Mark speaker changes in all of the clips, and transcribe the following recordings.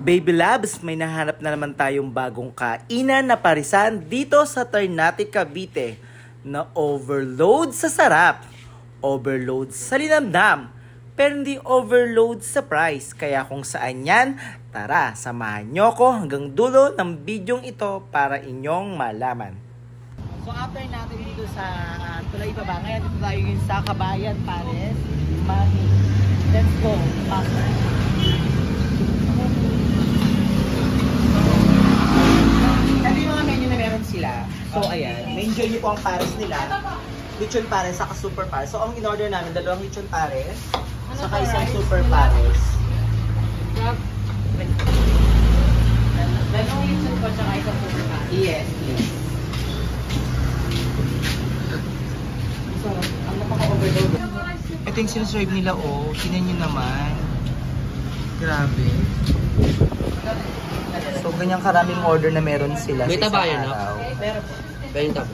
Speaker 1: Baby Labs, may nahanap na naman tayong bagong kainan na parisan dito sa Ternate, Cavite na overload sa sarap, overload sa linamnam, pero hindi overload sa price. Kaya kung saan yan, tara, samahan nyo ko hanggang dulo ng bidyong ito para inyong malaman. So after natin dito sa Tulay Baba, ngayon dito tayo yung sa Kabayan Pares, Mami. Let's go, Pastor. Sila. So, ayan. May-enjoy niyo po ang pares nila. Lechon pares, saka super pares. So, ang in-order namin, dalawang lechon pares, saka isang super pares.
Speaker 2: Dalawang lechon po, saka isang super pares.
Speaker 1: Yes, please. So, ang napaka-overload. Ito yung sinaserve nila, oh. Tingnan nyo naman. Grabe. So, ganyang karaming order na meron sila
Speaker 2: may
Speaker 1: sa isang
Speaker 2: tabayan,
Speaker 1: araw.
Speaker 2: No? Meron po. Meron tabo.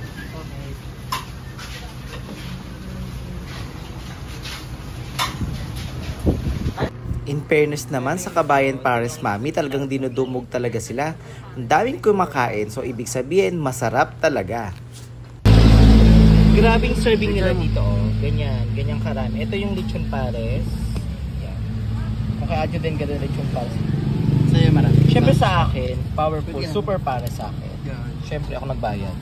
Speaker 1: In fairness naman sa Kabayan Pares Mami, talagang dinudumog talaga sila. Ang daming kumakain, so ibig sabihin, masarap talaga. Grabing serving nila dito, oh. Ganyan, ganyang karami. Ito yung lechon pares. Yan. Maka-adyo din ganun lechon pares.
Speaker 2: Sa'yo marami.
Speaker 1: Siyempre sa akin, powerful, super pares sa akin. Siyempre ako nagbayad.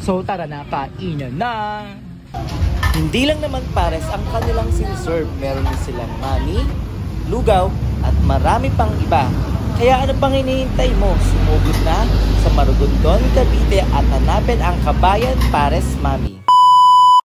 Speaker 1: So tara na, kainan na! Hindi lang naman pares ang kanilang siniserve. Meron din silang mani, lugaw, at marami pang iba. Kaya ano pang hinihintay mo? Sumugod na sa Marugondon, Cavite at hanapin ang Kabayan Pares Mami.